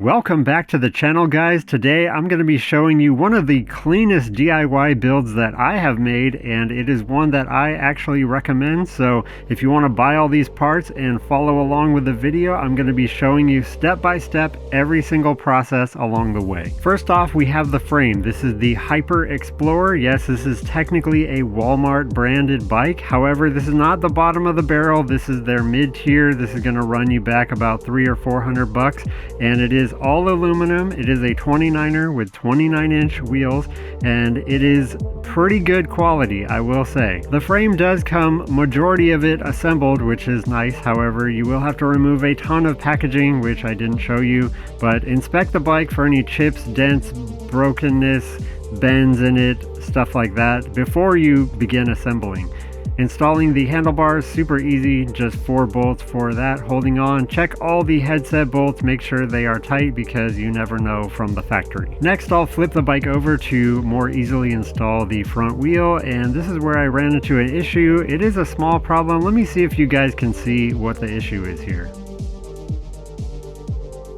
Welcome back to the channel, guys. Today I'm going to be showing you one of the cleanest DIY builds that I have made, and it is one that I actually recommend. So if you want to buy all these parts and follow along with the video, I'm going to be showing you step by step every single process along the way. First off, we have the frame. This is the Hyper Explorer. Yes, this is technically a Walmart branded bike. However, this is not the bottom of the barrel. This is their mid-tier. This is going to run you back about $300 or $400, and it is all aluminum. It is a 29er with 29-inch wheels, and it is pretty good quality, I will say. The frame does come, majority of it assembled, which is nice. However, you will have to remove a ton of packaging, which I didn't show you, but inspect the bike for any chips, dents, brokenness, bends in it, stuff like that before you begin assembling. Installing the handlebars, super easy, just 4 bolts for that holding on. Check all the headset bolts, make sure they are tight because you never know from the factory. Next, I'll flip the bike over to more easily install the front wheel, and this is where I ran into an issue. It is a small problem. Let me see if you guys can see what the issue is here.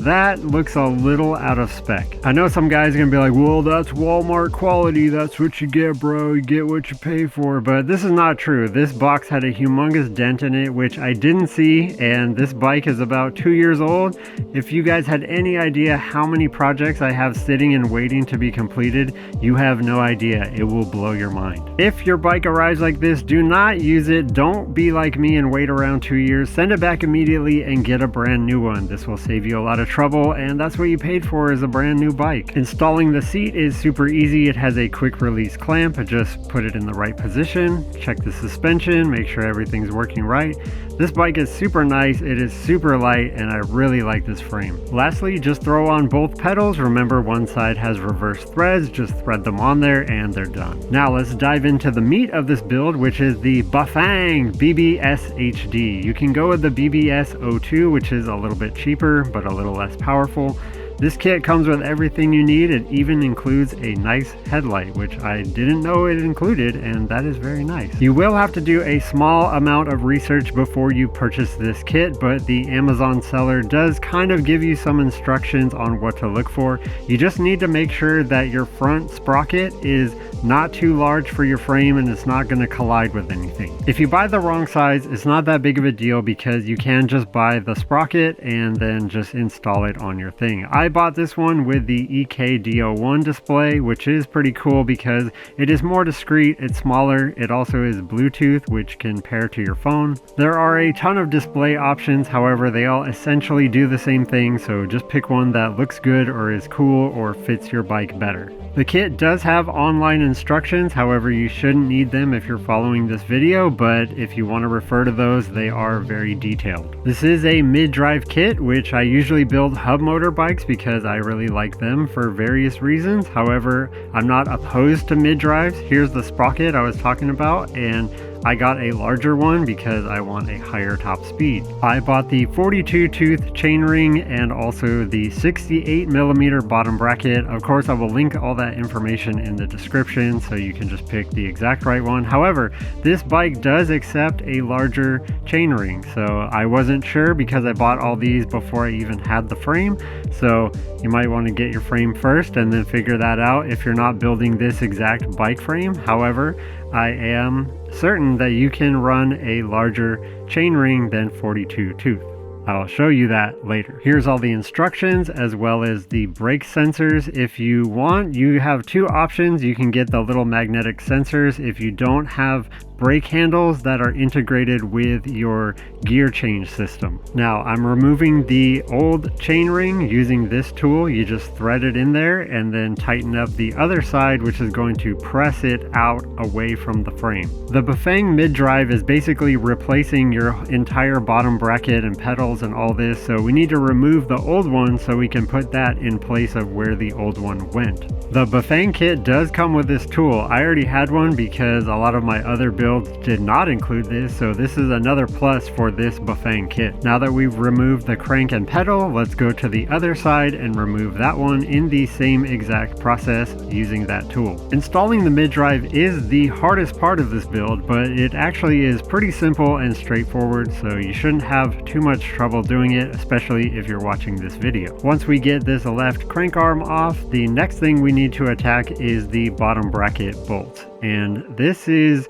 That looks a little out of spec. I know some guys are gonna be like, well, that's Walmart quality, that's what you get, bro, you get what you pay for, but this is not true. This box had a humongous dent in it, which I didn't see, and this bike is about 2 years old. If you guys had any idea how many projects I have sitting and waiting to be completed, you have no idea. It will blow your mind. If your bike arrives like this, do not use it. Don't be like me and wait around 2 years. Send it back immediately and get a brand new one. This will save you a lot of trouble, and that's what you paid for, is a brand new bike. Installing the seat is super easy. It has a quick release clamp. Just put it in the right position, check the suspension, make sure everything's working right. This bike is super nice, it is super light, and I really like this frame. Lastly, just throw on both pedals. Remember, one side has reverse threads, just thread them on there and they're done. Now let's dive into the meat of this build, which is the Bafang BBS HD. You can go with the BBS 02, which is a little bit cheaper but a little less powerful. This kit comes with everything you need. It even includes a nice headlight, which I didn't know it included, and that is very nice. You will have to do a small amount of research before you purchase this kit, but the Amazon seller does kind of give you some instructions on what to look for. You just need to make sure that your front sprocket is not too large for your frame and it's not going to collide with anything. If you buy the wrong size, it's not that big of a deal because you can just buy the sprocket and then just install it on your thing. I bought this one with the EKD01 display, which is pretty cool because it is more discreet, it's smaller, it also is Bluetooth, which can pair to your phone. There are a ton of display options, however they all essentially do the same thing, so just pick one that looks good or is cool or fits your bike better. The kit does have online instructions, however you shouldn't need them if you're following this video, but if you want to refer to those, they are very detailed. This is a mid-drive kit, which I usually build hub motor bikes because I really like them for various reasons. However, I'm not opposed to mid-drives. Here's the sprocket I was talking about, and I got a larger one because I want a higher top speed. I bought the 42 tooth chainring and also the 68mm bottom bracket. Of course, I will link all that information in the description so you can just pick the exact right one. However, this bike does accept a larger chainring, so I wasn't sure because I bought all these before I even had the frame. So you might want to get your frame first and then figure that out if you're not building this exact bike frame. However, I am certain that you can run a larger chainring than 42 tooth. I'll show you that later. Here's all the instructions as well as the brake sensors. If you want, you have two options. You can get the little magnetic sensors if you don't have brake handles that are integrated with your gear change system. Now I'm removing the old chainring using this tool. You just thread it in there and then tighten up the other side, which is going to press it out away from the frame. The Bafang mid-drive is basically replacing your entire bottom bracket and pedals and all this, so we need to remove the old one so we can put that in place of where the old one went. The Bafang kit does come with this tool. I already had one because a lot of my other builds did not include this, so this is another plus for this Bafang kit. Now that we've removed the crank and pedal, let's go to the other side and remove that one in the same exact process using that tool. Installing the mid-drive is the hardest part of this build, but it actually is pretty simple and straightforward, so you shouldn't have too much trouble doing it, especially if you're watching this video. Once we get this left crank arm off, the next thing we need to attack is the bottom bracket bolt. And this is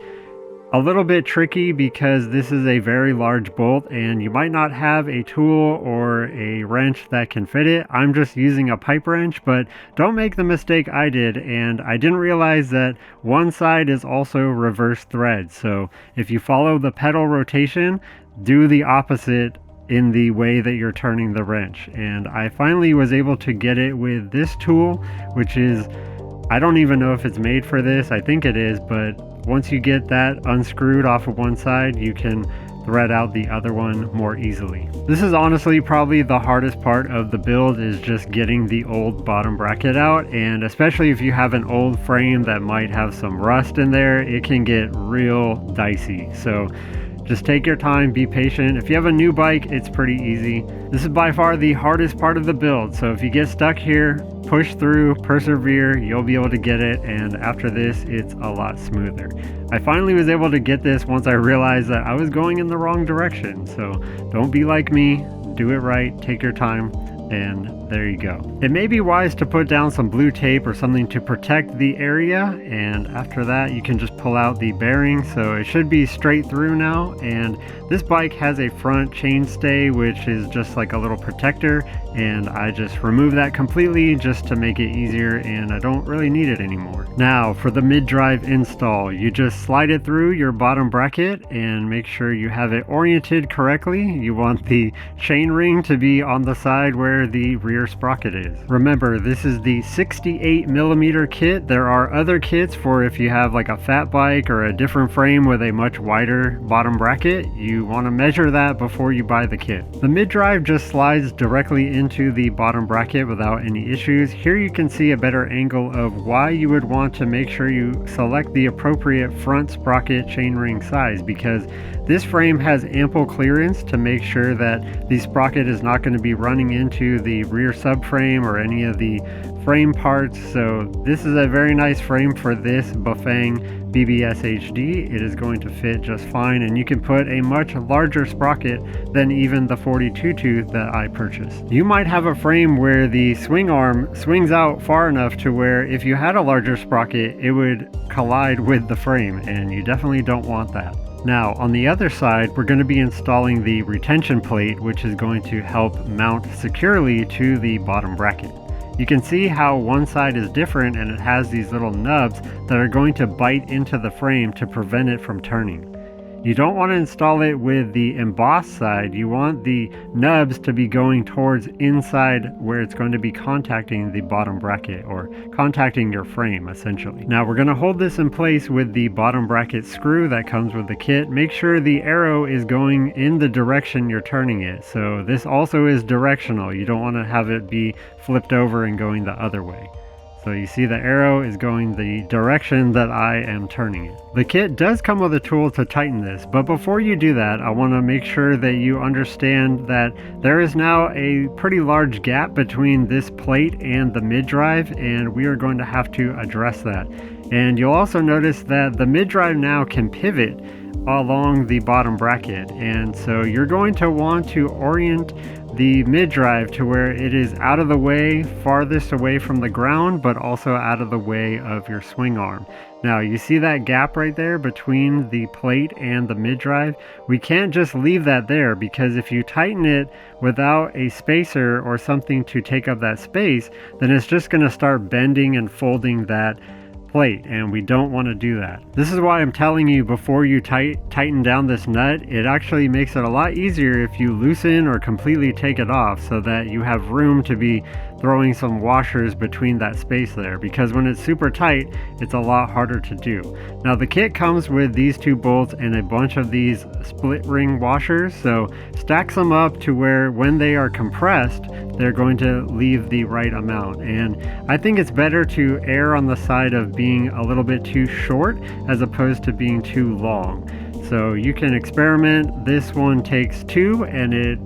a little bit tricky because this is a very large bolt and you might not have a tool or a wrench that can fit it. I'm just using a pipe wrench, but don't make the mistake I did, and I didn't realize that one side is also reverse thread. So if you follow the pedal rotation, do the opposite in the way that you're turning the wrench. And I finally was able to get it with this tool, which is, I don't even know if it's made for this. I think it is, but once you get that unscrewed off of one side, you can thread out the other one more easily. This is honestly probably the hardest part of the build, is just getting the old bottom bracket out, and especially if you have an old frame that might have some rust in there, it can get real dicey. So just take your time, be patient. If you have a new bike, it's pretty easy. This is by far the hardest part of the build, so if you get stuck here, push through, persevere, you'll be able to get it, and after this, it's a lot smoother. I finally was able to get this once I realized that I was going in the wrong direction, so don't be like me, do it right, take your time, and there you go. It may be wise to put down some blue tape or something to protect the area, and after that you can just pull out the bearing, so it should be straight through now. And this bike has a front chainstay, which is just like a little protector, and I just removed that completely just to make it easier, and I don't really need it anymore. Now for the mid-drive install, you just slide it through your bottom bracket and make sure you have it oriented correctly. You want the chainring to be on the side where the rear sprocket is. Remember, this is the 68mm kit. There are other kits for if you have like a fat bike or a different frame with a much wider bottom bracket. You want to measure that before you buy the kit. The mid-drive just slides directly into the bottom bracket without any issues. Here you can see a better angle of why you would want to make sure you select the appropriate front sprocket chainring size, because this frame has ample clearance to make sure that the sprocket is not going to be running into the rear subframe or any of the frame parts. So this is a very nice frame for this Bafang BBS HD. It is going to fit just fine, and you can put a much larger sprocket than even the 42 tooth that I purchased. You might have a frame where the swing arm swings out far enough to where if you had a larger sprocket, it would collide with the frame, and you definitely don't want that. Now on the other side, we're going to be installing the retention plate, which is going to help mount securely to the bottom bracket. You can see how one side is different, and it has these little nubs that are going to bite into the frame to prevent it from turning. You don't want to install it with the embossed side. You want the nubs to be going towards inside where it's going to be contacting the bottom bracket, or contacting your frame essentially. Now we're going to hold this in place with the bottom bracket screw that comes with the kit. Make sure the arrow is going in the direction you're turning it. So this also is directional. You don't want to have it be flipped over and going the other way. So you see the arrow is going the direction that I am turning it. The kit does come with a tool to tighten this, but before you do that, I want to make sure that you understand that there is now a pretty large gap between this plate and the mid-drive, and we are going to have to address that. And you'll also notice that the mid-drive now can pivot along the bottom bracket, and so you're going to want to orient the mid-drive to where it is out of the way, farthest away from the ground, but also out of the way of your swing arm. Now you see that gap right there between the plate and the mid-drive? We can't just leave that there, because if you tighten it without a spacer or something to take up that space, then it's just going to start bending and folding that plate, and we don't want to do that. This is why I'm telling you, before you tighten down this nut, it actually makes it a lot easier if you loosen or completely take it off, so that you have room to be throwing some washers between that space there, because when it's super tight, it's a lot harder to do. Now the kit comes with these two bolts and a bunch of these split ring washers, so stack them up to where when they are compressed, they're going to leave the right amount. And I think it's better to err on the side of being a little bit too short as opposed to being too long. So you can experiment. This one takes 2 and it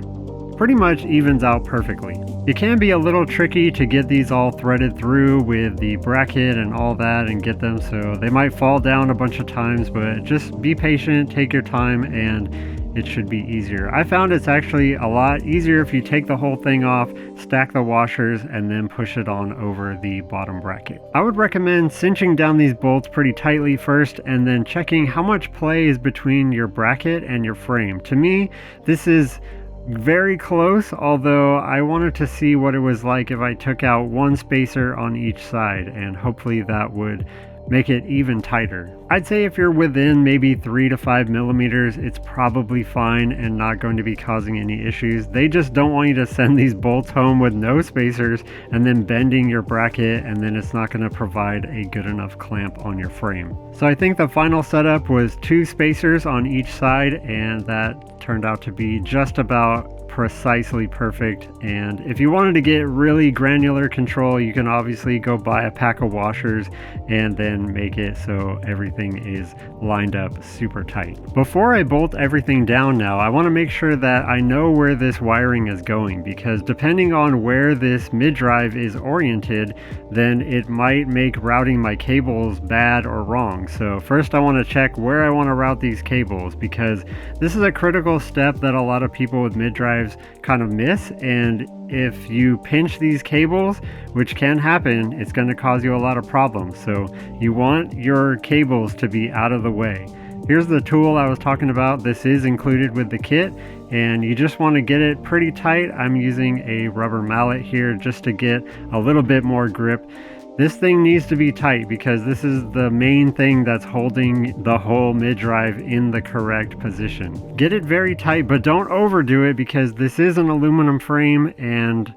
pretty much evens out perfectly. It can be a little tricky to get these all threaded through with the bracket and all that and get them, so they might fall down a bunch of times, but just be patient, take your time, and it should be easier. I found it's actually a lot easier if you take the whole thing off, stack the washers, and then push it on over the bottom bracket. I would recommend cinching down these bolts pretty tightly first and then checking how much play is between your bracket and your frame. To me, this is very close, although I wanted to see what it was like if I took out one spacer on each side, and hopefully that would make it even tighter. I'd say if you're within maybe 3 to 5 millimeters, it's probably fine and not going to be causing any issues. They just don't want you to send these bolts home with no spacers and then bending your bracket, and then it's not going to provide a good enough clamp on your frame. So I think the final setup was 2 spacers on each side, and that turned out to be just about precisely perfect. And if you wanted to get really granular control, you can obviously go buy a pack of washers and then make it so everything is lined up super tight. Before I bolt everything down now, I want to make sure that I know where this wiring is going, because depending on where this mid-drive is oriented, then it might make routing my cables bad or wrong. So first I want to check where I want to route these cables, because this is a critical step that a lot of people with mid-drives kind of miss, and if you pinch these cables, which can happen, it's going to cause you a lot of problems. So you want your cables to be out of the way. Here's the tool I was talking about. This is included with the kit, and you just want to get it pretty tight. I'm using a rubber mallet here just to get a little bit more grip. This thing needs to be tight because this is the main thing that's holding the whole mid-drive in the correct position. Get it very tight, but don't overdo it, because this is an aluminum frame and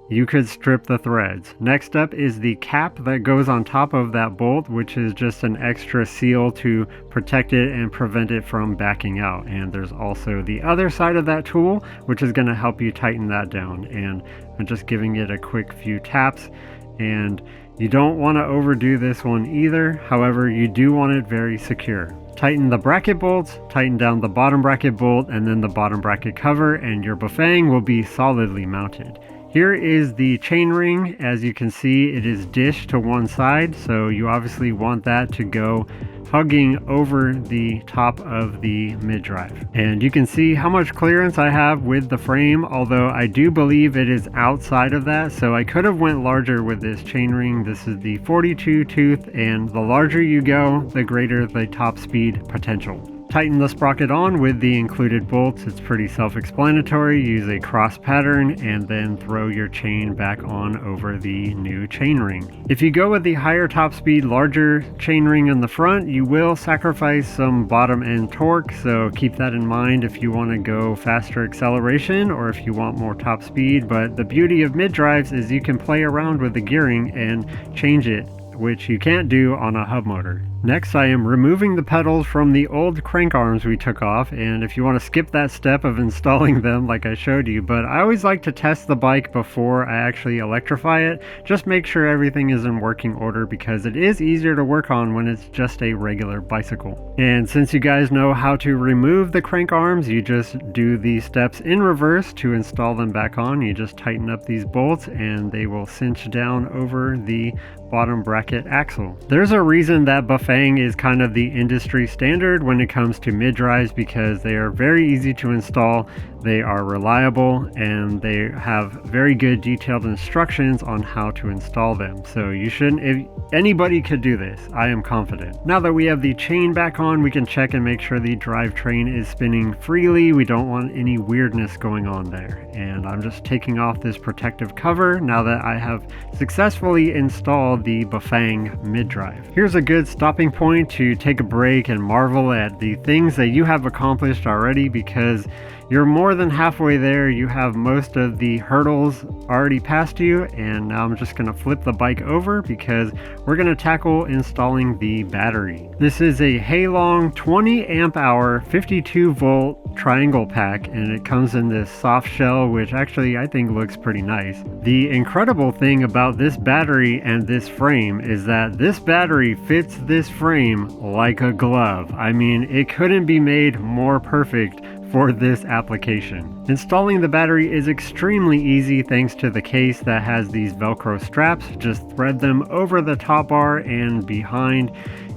you could strip the threads. Next up is the cap that goes on top of that bolt, which is just an extra seal to protect it and prevent it from backing out. And there's also the other side of that tool, which is going to help you tighten that down. And I'm just giving it a quick few taps. And you don't want to overdo this one either. However, you do want it very secure. Tighten the bracket bolts, tighten down the bottom bracket bolt, and then the bottom bracket cover, and your buffet will be solidly mounted. Here is the chainring. As you can see, it is dished to one side, so you obviously want that to go hugging over the top of the mid-drive. And you can see how much clearance I have with the frame, although I do believe it is outside of that, so I could have went larger with this chainring. This is the 42 tooth, and the larger you go, the greater the top speed potential. Tighten the sprocket on with the included bolts. It's pretty self-explanatory. Use a cross pattern and then throw your chain back on over the new chainring. If you go with the higher top speed, larger chainring in the front, you will sacrifice some bottom end torque, so keep that in mind if you want to go faster acceleration or if you want more top speed. But the beauty of mid-drives is you can play around with the gearing and change it, which you can't do on a hub motor. Next, I am removing the pedals from the old crank arms we took off, and if you want to skip that step of installing them like I showed you, but I always like to test the bike before I actually electrify it, just make sure everything is in working order, because it is easier to work on when it's just a regular bicycle. And since you guys know how to remove the crank arms, you just do these steps in reverse to install them back on. You just tighten up these bolts and they will cinch down over the bottom bracket axle. There's a reason that buffeting is kind of the industry standard when it comes to mid-drives, because they are very easy to install, they are reliable, and they have very good detailed instructions on how to install them. So you shouldn't, if anybody could do this, I am confident. Now that we have the chain back on, we can check and make sure the drivetrain is spinning freely. We don't want any weirdness going on there. And I'm just taking off this protective cover now that I have successfully installed the Bafang mid-drive. Here's a good stopping point to take a break and marvel at the things that you have accomplished already, because you're more than halfway there. You have most of the hurdles already past you, and now I'm just going to flip the bike over because we're going to tackle installing the battery. This is a Haylong 20 amp hour 52 volt triangle pack, and it comes in this soft shell, which actually I think looks pretty nice. The incredible thing about this battery and this frame is that this battery fits this frame like a glove. I mean, it couldn't be made more perfect for this application. Installing the battery is extremely easy thanks to the case that has these Velcro straps. Just thread them over the top bar and behind.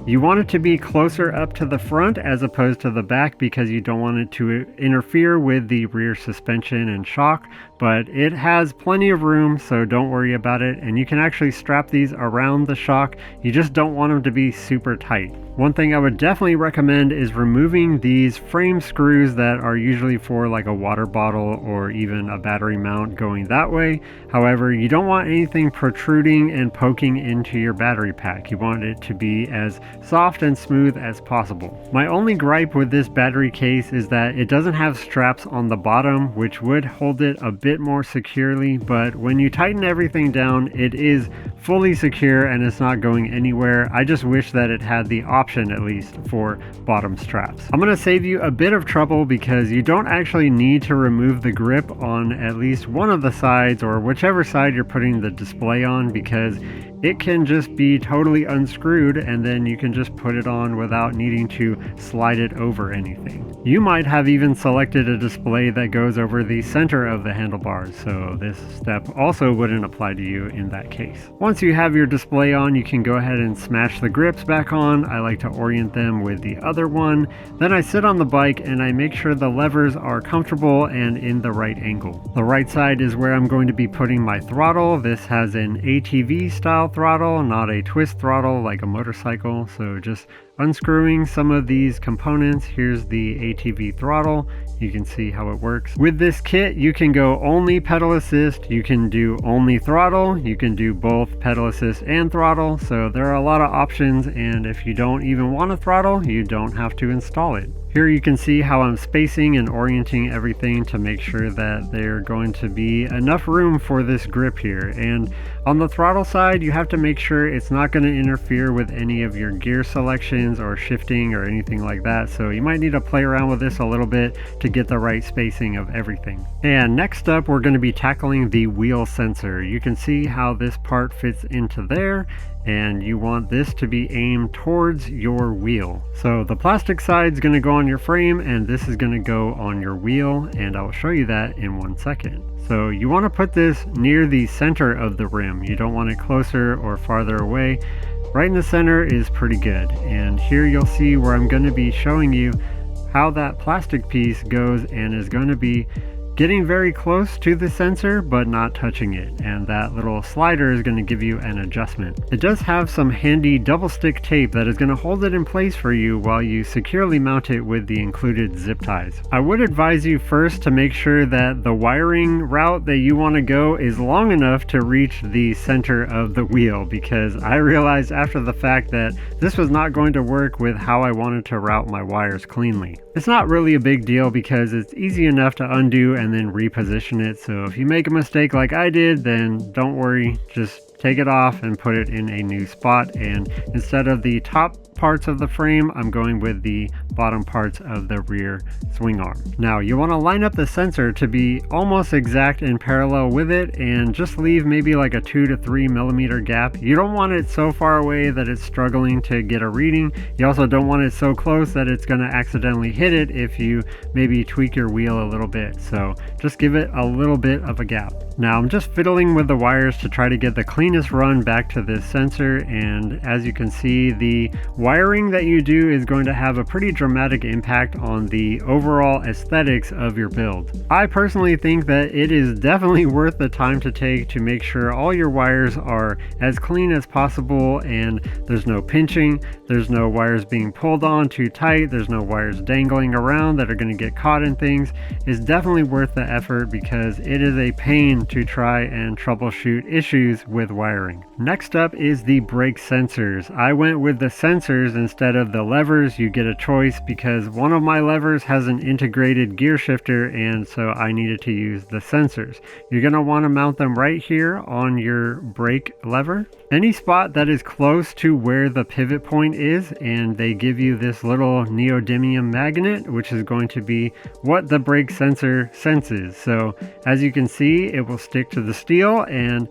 You want it to be closer up to the front as opposed to the back because you don't want it to interfere with the rear suspension and shock, but it has plenty of room, so don't worry about it. And you can actually strap these around the shock. You just don't want them to be super tight. One thing I would definitely recommend is removing these frame screws that are usually for like a water bottle or even a battery mount going that way. However, you don't want anything protruding and poking into your battery pack. You want it to be as soft and smooth as possible. My only gripe with this battery case is that it doesn't have straps on the bottom, which would hold it a bit more securely, but when you tighten everything down, it is fully secure and it's not going anywhere. I just wish that it had the option at least for bottom straps. I'm going to save you a bit of trouble because you don't actually need to remove the grip on at least one of the sides or whichever side you're putting the display on, because it can just be totally unscrewed and then you can just put it on without needing to slide it over anything. You might have even selected a display that goes over the center of the handlebars, so this step also wouldn't apply to you in that case. Once you have your display on, you can go ahead and smash the grips back on. I like to orient them with the other one. Then I sit on the bike and I make sure the levers are comfortable and in the right angle. The right side is where I'm going to be putting my throttle. This has an ATV style throttle, not a twist throttle like a motorcycle, so just unscrewing some of these components. Here's the ATV throttle. You can see how it works. With this kit, you can go only pedal assist, you can do only throttle, you can do both pedal assist and throttle, so there are a lot of options, and if you don't even want a throttle, you don't have to install it. Here you can see how I'm spacing and orienting everything to make sure that there's going to be enough room for this grip here. And on the throttle side, you have to make sure it's not going to interfere with any of your gear selections or shifting or anything like that. So you might need to play around with this a little bit to get the right spacing of everything. And next up, we're going to be tackling the wheel sensor. You can see how this part fits into there, and you want this to be aimed towards your wheel. So the plastic side is going to go on your frame and this is going to go on your wheel, and I'll show you that in 1 second. So you want to put this near the center of the rim. You don't want it closer or farther away. Right in the center is pretty good. And here you'll see where I'm going to be showing you how that plastic piece goes and is going to be getting very close to the sensor but not touching it, and that little slider is going to give you an adjustment. It does have some handy double stick tape that is going to hold it in place for you while you securely mount it with the included zip ties. I would advise you first to make sure that the wiring route that you want to go is long enough to reach the center of the wheel, because I realized after the fact that this was not going to work with how I wanted to route my wires cleanly. It's not really a big deal because it's easy enough to undo and then reposition it. So if you make a mistake like I did, then don't worry, just take it off and put it in a new spot. And instead of the top parts of the frame, I'm going with the bottom parts of the rear swing arm. Now you want to line up the sensor to be almost exact in parallel with it, and just leave maybe like a 2 to 3 millimeter gap. You don't want it so far away that it's struggling to get a reading. You also don't want it so close that it's going to accidentally hit it if you maybe tweak your wheel a little bit. So just give it a little bit of a gap. Now I'm just fiddling with the wires to try to get the cleanest run back to this sensor, and as you can see, the wiring that you do is going to have a pretty dramatic impact on the overall aesthetics of your build. I personally think that it is definitely worth the time to take to make sure all your wires are as clean as possible and there's no pinching, there's no wires being pulled on too tight, there's no wires dangling around that are going to get caught in things. It's definitely worth the effort because it is a pain to try and troubleshoot issues with wiring. Next up is the brake sensors. I went with the sensors instead of the levers. You get a choice because one of my levers has an integrated gear shifter, and so I needed to use the sensors. You're going to want to mount them right here on your brake lever. Any spot that is close to where the pivot point is, and they give you this little neodymium magnet, which is going to be what the brake sensor senses. So as you can see, it will stick to the steel, and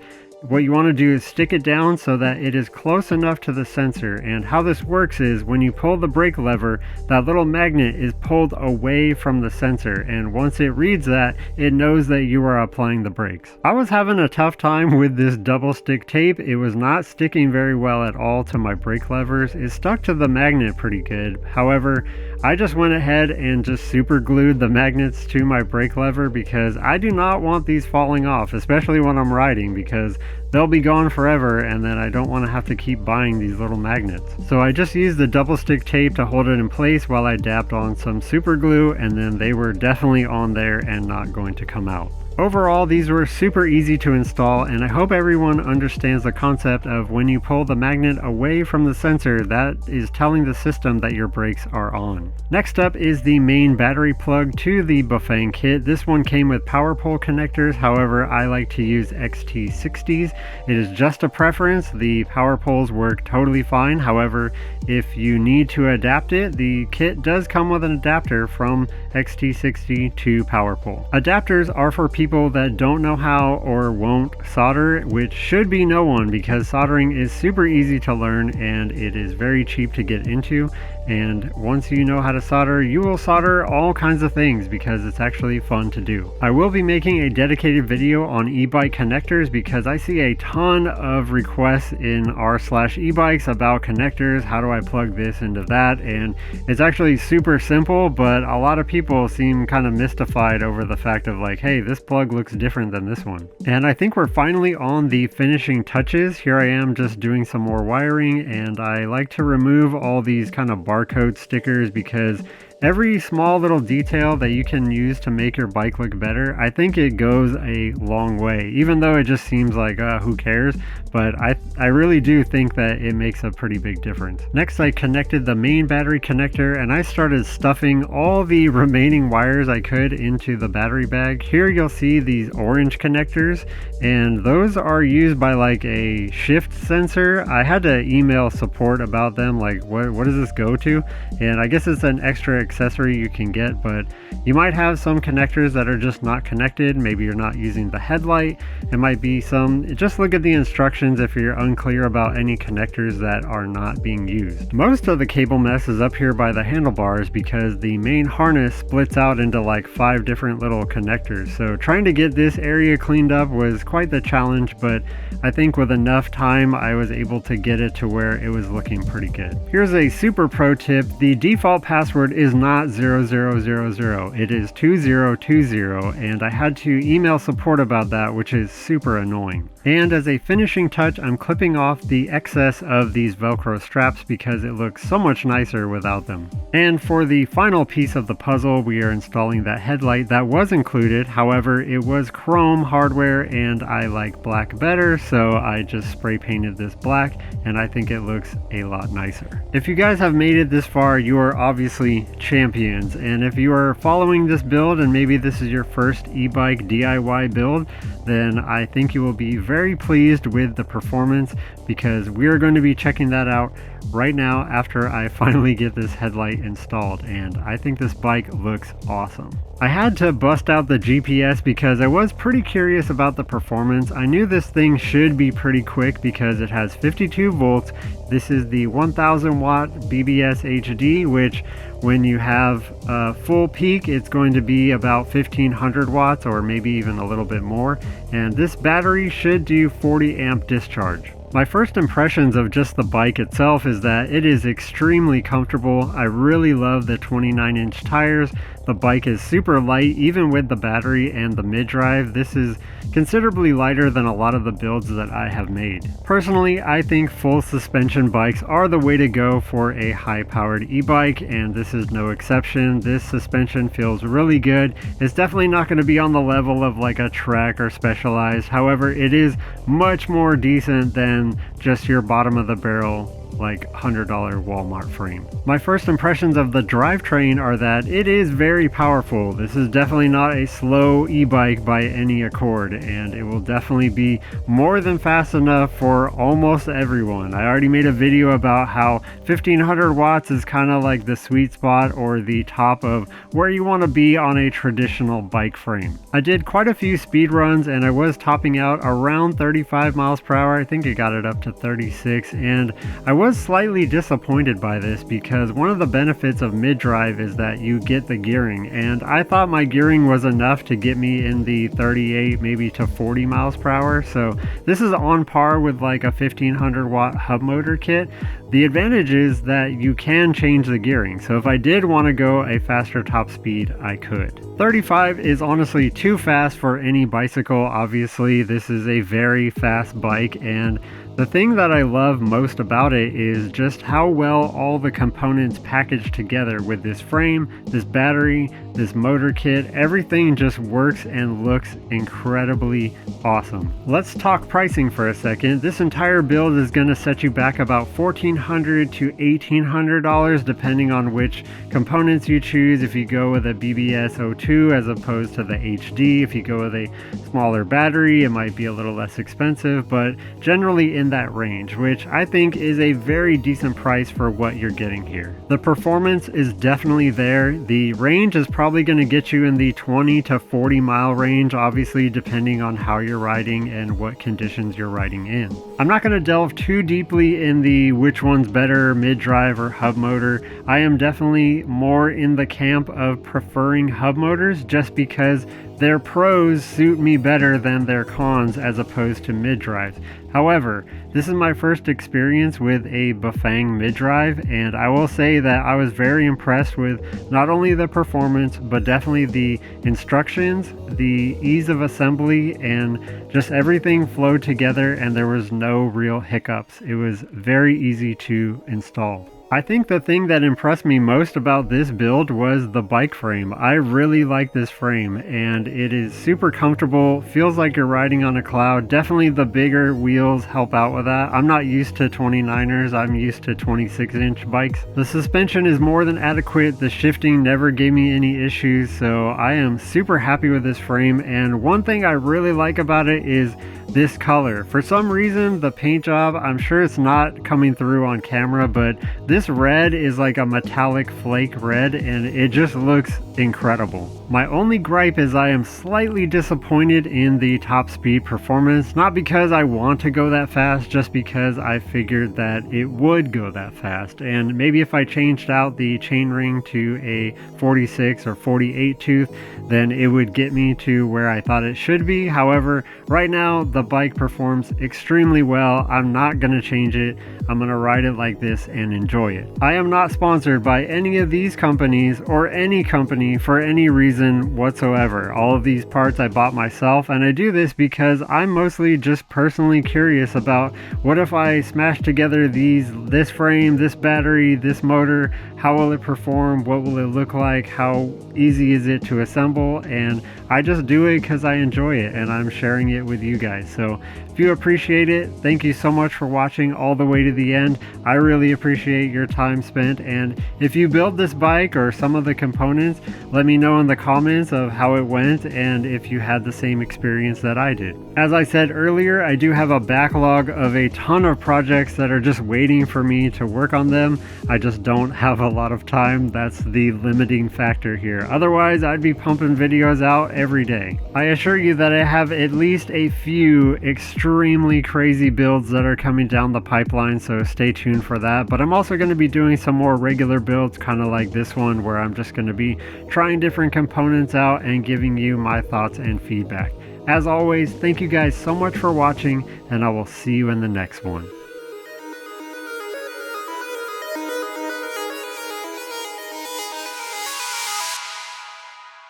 what you want to do is stick it down so that it is close enough to the sensor. And how this works is when you pull the brake lever, that little magnet is pulled away from the sensor, and once it reads that, it knows that you are applying the brakes. I was having a tough time with this double stick tape. It was not sticking very well at all to my brake levers. It stuck to the magnet pretty good. However, I just went ahead and just super glued the magnets to my brake lever because I do not want these falling off, especially when I'm riding, because they'll be gone forever and then I don't want to have to keep buying these little magnets. So I just used the double stick tape to hold it in place while I dabbed on some super glue, and then they were definitely on there and not going to come out. Overall, these were super easy to install, and I hope everyone understands the concept of when you pull the magnet away from the sensor, that is telling the system that your brakes are on. Next up is the main battery plug to the Bafang kit. This one came with power pole connectors, however I like to use XT60s. It is just a preference. The power poles work totally fine. However, if you need to adapt it, the kit does come with an adapter from XT60 to power pole. Adapters are for people that don't know how or won't solder, which should be no one, because soldering is super easy to learn and it is very cheap to get into. And once you know how to solder, you will solder all kinds of things because it's actually fun to do. I will be making a dedicated video on e-bike connectors because I see a ton of requests in r/ebikes about connectors. How do I plug this into that? And it's actually super simple, but a lot of people seem kind of mystified over the fact of like, hey, this plug looks different than this one. And I think we're finally on the finishing touches. Here I am just doing some more wiring, and I like to remove all these kind of barcode stickers because every small little detail that you can use to make your bike look better, I think it goes a long way, even though it just seems like who cares, but I really do think that it makes a pretty big difference. Next, I connected the main battery connector and I started stuffing all the remaining wires I could into the battery bag. Here you'll see these orange connectors, and those are used by like a shift sensor. I had to email support about them, like what does this go to? And I guess it's an extra accessory you can get, but you might have some connectors that are just not connected. Maybe you're not using the headlight. It might be just look at the instructions if you're unclear about any connectors that are not being used. Most of the cable mess is up here by the handlebars because the main harness splits out into like 5 different little connectors. So trying to get this area cleaned up was quite the challenge, but I think with enough time I was able to get it to where it was looking pretty good. Here's a super pro tip. The default password is not 0000, it is 2020, and I had to email support about that, which is super annoying. And as a finishing touch, I'm clipping off the excess of these Velcro straps because it looks so much nicer without them. And for the final piece of the puzzle, we are installing that headlight that was included. However, it was chrome hardware and I like black better, so I just spray painted this black and I think it looks a lot nicer. If you guys have made it this far, you are obviously champions. And if you are following this build and maybe this is your first e-bike DIY build, then I think you will be very pleased with the performance because we are going to be checking that out right now after I finally get this headlight installed, and I think this bike looks awesome. I had to bust out the GPS because I was pretty curious about the performance. I knew this thing should be pretty quick because it has 52 volts. This is the 1000 watt BBS HD, which when you have a full peak, it's going to be about 1500 watts or maybe even a little bit more. And this battery should do 40 amp discharge. My first impressions of just the bike itself is that it is extremely comfortable. I really love the 29-inch tires. The bike is super light, even with the battery and the mid-drive. This is considerably lighter than a lot of the builds that I have made. Personally, I think full suspension bikes are the way to go for a high-powered e-bike, and this is no exception. This suspension feels really good. It's definitely not going to be on the level of like a Trek or Specialized. However, it is much more decent than just your bottom of the barrel like $100 Walmart frame. My first impressions of the drivetrain are that it is very powerful. This is definitely not a slow e-bike by any accord, and it will definitely be more than fast enough for almost everyone. I already made a video about how 1500 watts is kind of like the sweet spot or the top of where you want to be on a traditional bike frame. I did quite a few speed runs and I was topping out around 35 miles per hour. I think it got it up to 36, and I was slightly disappointed by this because one of the benefits of mid-drive is that you get the gearing, and I thought my gearing was enough to get me in the 38 maybe to 40 miles per hour. So this is on par with like a 1500 watt hub motor kit. The advantage is that you can change the gearing, so if I did want to go a faster top speed, I could. 35 is honestly too fast for any bicycle. Obviously, this is a very fast bike, and the thing that I love most about it is just how well all the components package together with this frame, this battery, this motor kit. Everything just works and looks incredibly awesome. Let's talk pricing for a second. This entire build is going to set you back about $1,400 to $1,800 depending on which components you choose. If you go with a BBS 02 as opposed to the HD, if you go with a smaller battery, it might be a little less expensive, but generally in that range, which I think is a very decent price for what you're getting here. The performance is definitely there. The range is probably going to get you in the 20 to 40 mile range, obviously depending on how you're riding and what conditions you're riding in. I'm not going to delve too deeply in the which one's better, mid-drive or hub motor. I am definitely more in the camp of preferring hub motors just because their pros suit me better than their cons as opposed to mid-drives. However, this is my first experience with a Bafang mid-drive, and I will say that I was very impressed with not only the performance, but definitely the instructions, the ease of assembly, and just everything flowed together and there was no real hiccups. It was very easy to install. I think the thing that impressed me most about this build was the bike frame. I really like this frame and it is super comfortable, feels like you're riding on a cloud. Definitely the bigger wheels help out with that. I'm not used to 29ers, I'm used to 26-inch bikes. The suspension is more than adequate, the shifting never gave me any issues, so I am super happy with this frame. And one thing I really like about it is this color. For some reason, the paint job, I'm sure it's not coming through on camera, but this red is like a metallic flake red and it just looks incredible. My only gripe is I am slightly disappointed in the top speed performance, not because I want to go that fast, just because I figured that it would go that fast. And maybe if I changed out the chainring to a 46 or 48 tooth, then it would get me to where I thought it should be. However, right now the bike performs extremely well. I'm not going to change it. I'm going to ride it like this and enjoy it. I am not sponsored by any of these companies or any company for any reason whatsoever. All of these parts I bought myself, and I do this because I'm mostly just personally curious about what if I smash together this frame, this battery, this motor, how will it perform, what will it look like, how easy is it to assemble, and I just do it because I enjoy it and I'm sharing it with you guys. So if you appreciate it, thank you so much for watching all the way to the end. I really appreciate your time spent, and if you build this bike or some of the components, let me know in the comments of how it went and if you had the same experience that I did. As I said earlier, I do have a backlog of a ton of projects that are just waiting for me to work on them. I just don't have a lot of time. That's the limiting factor here. Otherwise, I'd be pumping videos out every day. I assure you that I have at least a few extremely crazy builds that are coming down the pipeline, so stay tuned for that. But I'm also going to be doing some more regular builds, kind of like this one, where I'm just going to be trying different components out and giving you my thoughts and feedback. As always, thank you guys so much for watching, and I will see you in the next one.